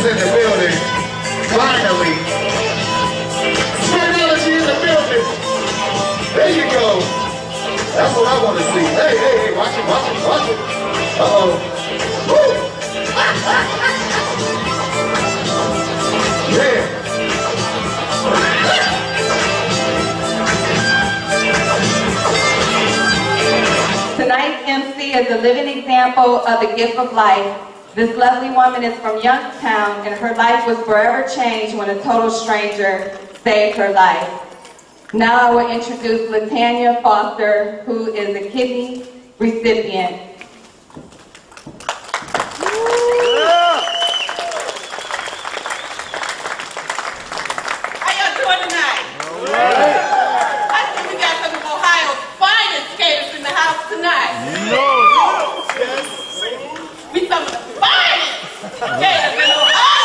in the building. Finally. Technology in the building. There you go. That's what I want to see. Hey, hey, hey, watch it, watch it, watch it. Uh-oh. Woo! Yeah. Tonight's MC is a living example of the gift of life. This lovely woman is from Youngstown, and her life was forever changed when a total stranger saved her life. Now I will introduce LaTanya Foster, who is a kidney recipient. How y'all doing tonight? All right. I think we got some of Ohio's finest skaters in the house tonight. Yes. We some of the finest skaters in Ohio.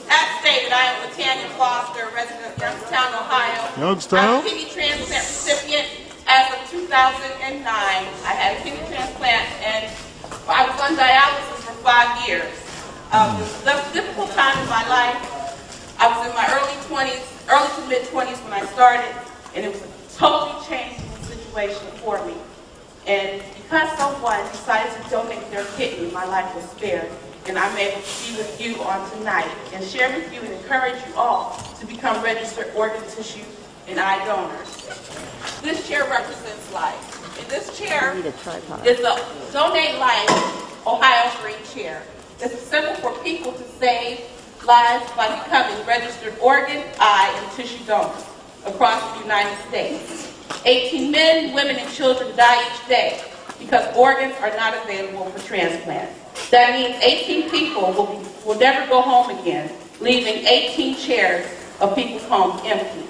As stated, I am LaTanya Foster, resident of Youngstown, Ohio. Youngstown? I'm a kidney transplant recipient as of 2009. I had a kidney transplant and I was on dialysis for 5 years. It was a difficult time in my life. I was in my early to mid 20s when I started, and it was a totally changing situation for me. And because someone decided to donate their kidney, my life was spared. And I'm able to be with you on tonight and share with you and encourage you all to become registered organ, tissue, and eye donors. This chair represents life. And this chair is a Donate Life Ohio Green chair. It's a symbol for people to save lives by becoming registered organ, eye, and tissue donors across the United States. 18 men, women, and children die each day because organs are not available for transplant. That means 18 people will never go home again, leaving 18 chairs of people's homes empty.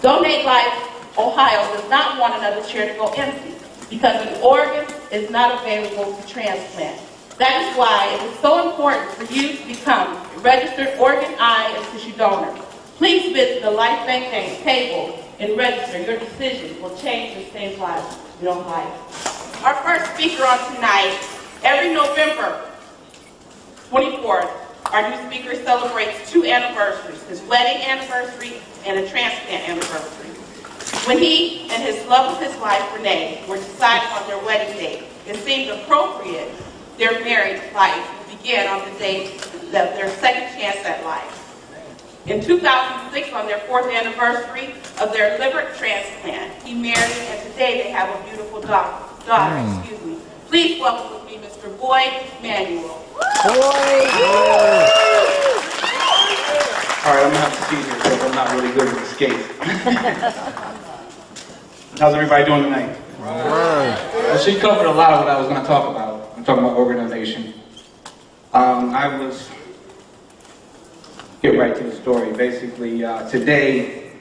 Donate Life Ohio does not want another chair to go empty because an organ is not available for transplant. That is why it is so important for you to become a registered organ, eye, and tissue donor. Please visit the Lifebanc table and register. Your decision will change and save lives in Ohio. Our first speaker on tonight, every November 24th, our new speaker celebrates 2 anniversaries, his wedding anniversary and a transplant anniversary. When he and his love of his life, Renee, were deciding on their wedding date, it seemed appropriate their married life began on the day of their second chance at life. In 2006, on their 4th anniversary of their liver transplant, he married, and today they have a beautiful daughter. Please welcome with me Mr. Boyd Manuel. All right, I'm going to have to see here because I'm not really good with the skates. How's everybody doing tonight? Well, she covered a lot of what I was going to talk about. I'm talking about organization. Get right to the story. Basically, today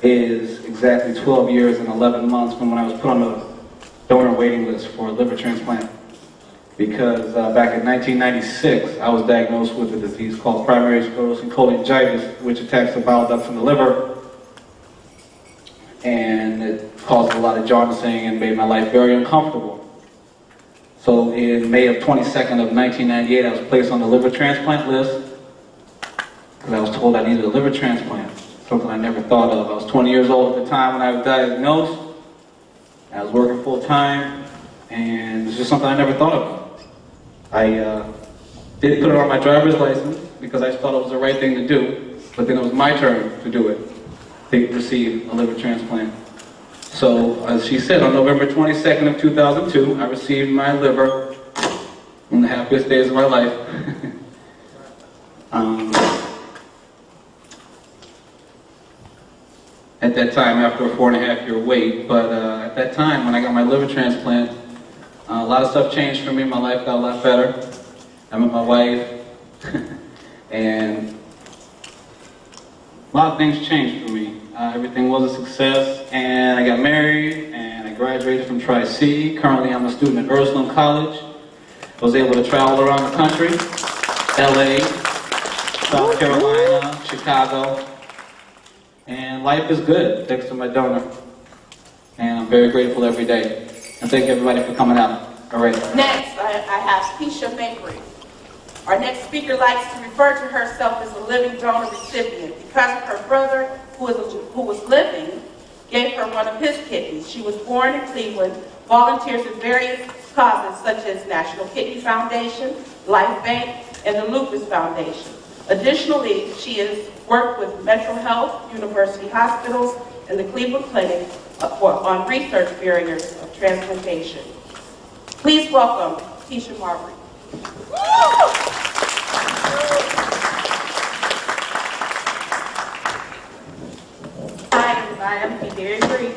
is exactly 12 years and 11 months from when I was put on the donor waiting list for a liver transplant. Because back in 1996, I was diagnosed with a disease called primary sclerosing cholangitis, which attacks the bile ducts in the liver. And it caused a lot of jaundicing and made my life very uncomfortable. So in May of 22nd of 1998, I was placed on the liver transplant list because I was told I needed a liver transplant, something I never thought of. I was 20 years old at the time when I was diagnosed. I was working full time, and it's just something I never thought about. I did put it on my driver's license because I thought it was the right thing to do, but then it was my turn to do it, to receive a liver transplant. So, as she said, on November 22nd of 2002, I received my liver on the happiest days of my life. At that time, after a 4.5-year wait, but at that time, when I got my liver transplant, a lot of stuff changed for me. My life got a lot better. I met my wife, and a lot of things changed for me. Everything was a success, and I got married, and I graduated from Tri-C. Currently, I'm a student at Ursuline College. I was able to travel around the country, LA, South Carolina, Chicago, and life is good thanks to my donor, and I'm very grateful every day. And thank everybody for coming out. All right. Next, I have Keisha Mabry. Our next speaker likes to refer to herself as a living donor recipient because of her brother, who was living, gave her one of his kidneys. She was born in Cleveland, volunteers with various causes such as National Kidney Foundation, Lifebanc, and the Lupus Foundation. Additionally, she has worked with Metro Health, University Hospitals, and the Cleveland Clinic on research barriers of transplantation. Please welcome Keisha Mabry. Hi, everybody. I'm going to be very brief.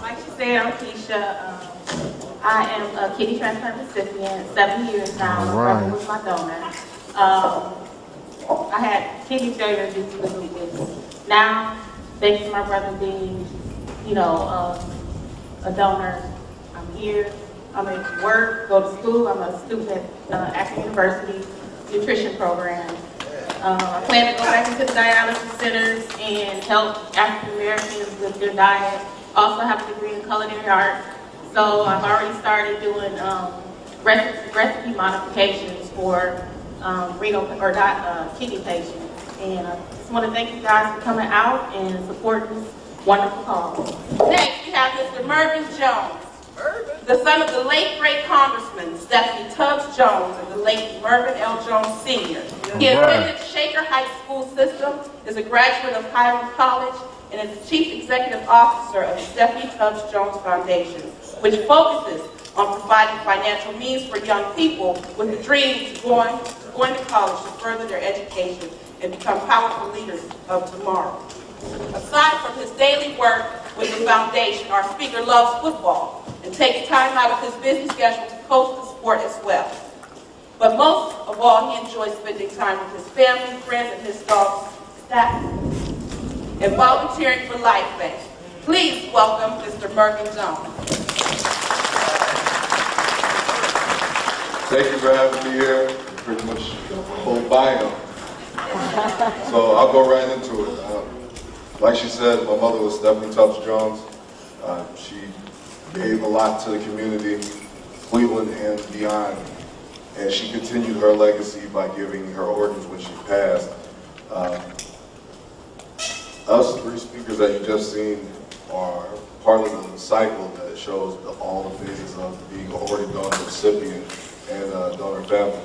Like she said, I'm Keisha. I am a kidney transplant recipient, 7 years now. My brother was my donor. I had kidney failure due to the lupus. Now, thanks to my brother being, a donor, I'm here. I'm at work, go to school. I'm a student at Akron University nutrition program. I plan to go back into the dialysis centers and help African Americans with their diet. Also have a degree in culinary art. So I've already started doing recipe modifications for kidney patients. And I just want to thank you guys for coming out and supporting this wonderful cause. Next, we have Mr. Mervyn Jones, the son of the late great Congressman Stephanie Tubbs Jones and the late Mervyn L. Jones Sr. He attended Shaker Heights School System, is a graduate of Hiram College, and is the Chief Executive Officer of the Stephanie Tubbs Jones Foundation, which focuses on providing financial means for young people with the dream of going to college to further their education and become powerful leaders of tomorrow. Aside from his daily work with the foundation, our speaker loves football and takes time out of his busy schedule to coach the sport as well. But most of all, he enjoys spending time with his family, friends, and his dog, staff, and volunteering for Lifebanc. Please welcome Mr. Mervyn Jones. Thank you for having me here. Pretty much whole bio. So I'll go right into it. Like she said, my mother was Stephanie Tubbs Jones. She gave a lot to the community, Cleveland and beyond. And she continued her legacy by giving her organs when she passed. Us three speakers that you just seen are part of the cycle that shows all the phases of being an organ donor recipient and a donor family.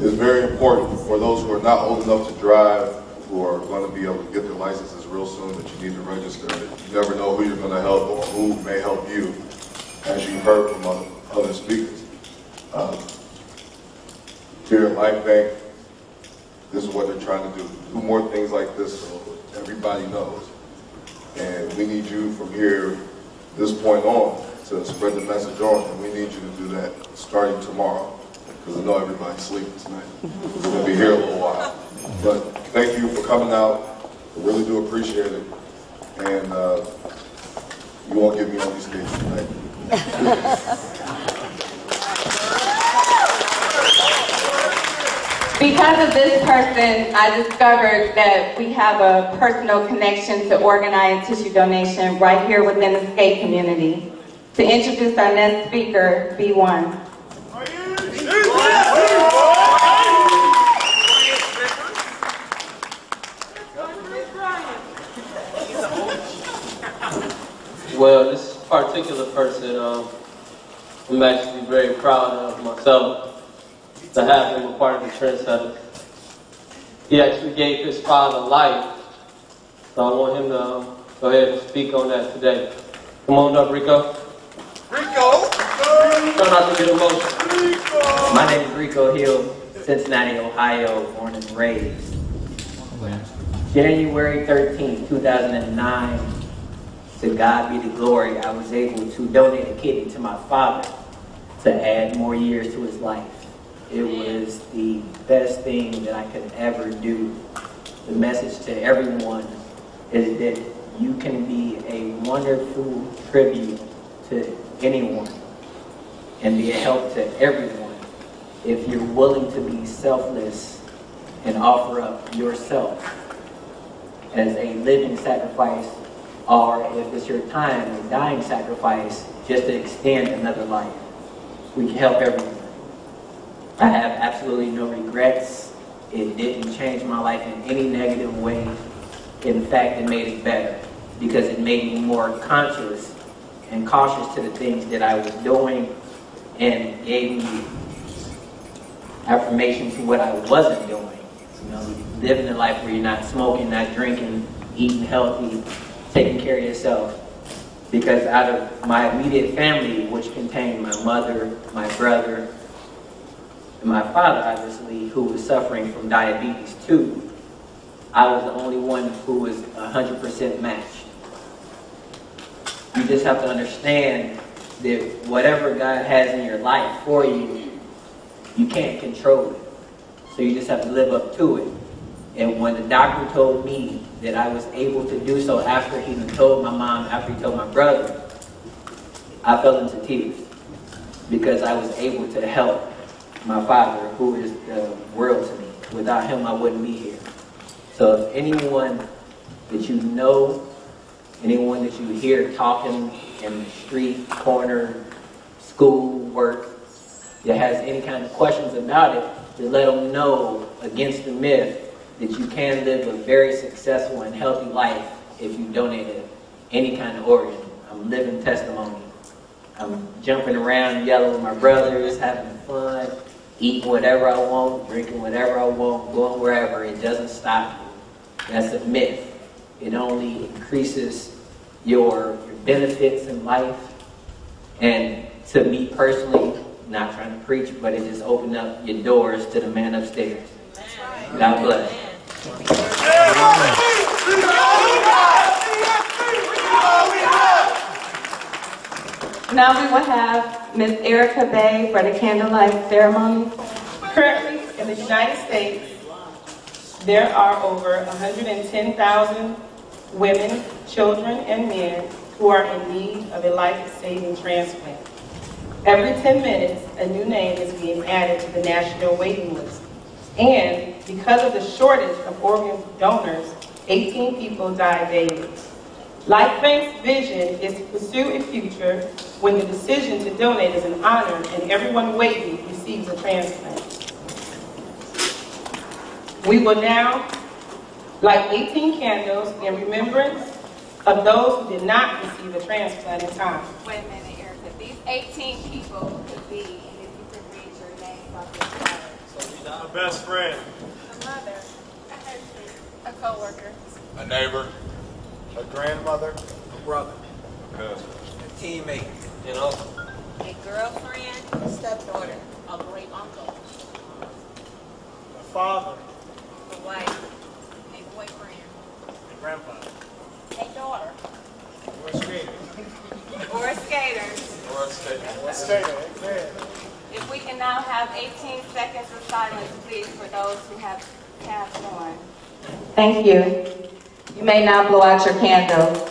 It's very important for those who are not old enough to drive, who are going to be able to get their licenses real soon, that you need to register. You never know who you're going to help or who may help you, as you heard from other speakers. Here at Lifebanc, this is what they're trying to do. Do more things like this so everybody knows. And we need you from here, this point on, to spread the message on, and we need you to do that starting tomorrow, because I know everybody's sleeping tonight. We're going to be here a little while. But thank you for coming out. I really do appreciate it. And you won't get me on these stage tonight. Because of this person, I discovered that we have a personal connection to organ, eye, and tissue donation right here within the skate community. To introduce our next speaker, B1. Well, this particular person, I'm actually very proud of myself to have him a part of the trendsetter. He actually gave his father life, so I want him to go ahead and speak on that today. Come on up, Rico. Rico! Try not to get emotional. Rico! My name is Rico Hill, Cincinnati, Ohio, born and raised. January 13, 2009, to God be the glory, I was able to donate a kidney to my father to add more years to his life. It was the best thing that I could ever do. The message to everyone is that you can be a wonderful tribute to anyone and be a help to everyone if you're willing to be selfless and offer up yourself as a living sacrifice or if it's your time, a dying sacrifice, just to extend another life. We can help everyone. I have absolutely no regrets. It didn't change my life in any negative way. In fact, it made it better because it made me more conscious and cautious to the things that I was doing and gave me affirmation to what I wasn't doing. You know, living a life where you're not smoking, not drinking, eating healthy, taking care of yourself. Because out of my immediate family, which contained my mother, my brother, and my father, obviously, who was suffering from diabetes too, I was the only one who was 100% matched. You just have to understand that whatever God has in your life for you, you can't control it. So you just have to live up to it. And when the doctor told me that I was able to do so after he told my mom, after he told my brother, I fell into tears because I was able to help my father, who is the world to me. Without him, I wouldn't be here. So if anyone that you know, anyone that you hear talking in the street, corner, school, work, that has any kind of questions about it, to let them know against the myth that you can live a very successful and healthy life if you donated any kind of organ. I'm living testimony. I'm jumping around, yelling with my brothers, having fun, eating whatever I want, drinking whatever I want, going wherever. It doesn't stop you. That's a myth. It only increases your benefits in life. And to me personally, not trying to preach, but it just opened up your doors to the man upstairs. God bless. Now we will have Ms. Erica Bay for the candlelight ceremony. Currently, in the United States, there are over 110,000 women, children, and men who are in need of a life-saving transplant. Every 10 minutes, a new name is being added to the national waiting list. And because of the shortage of organ donors, 18 people die daily. Lifebanc's vision is to pursue a future when the decision to donate is an honor and everyone waiting receives a transplant. We will now light 18 candles in remembrance of those who did not receive a transplant in time. Wait a minute, Erica. These 18 people could be, and if you could read your name off the card. A best friend. A mother. A co-worker. A neighbor. A grandmother. A brother. A cousin. A teammate. An uncle. A girlfriend, a stepdaughter, a great uncle, A father. a wife, a boyfriend, A grandfather. a daughter, Or a skater. Or a skater. Or a skater. Or a skater. Amen. If we can now have 18 seconds of silence, please, for those who have passed on. Thank you. You may now blow out your candles.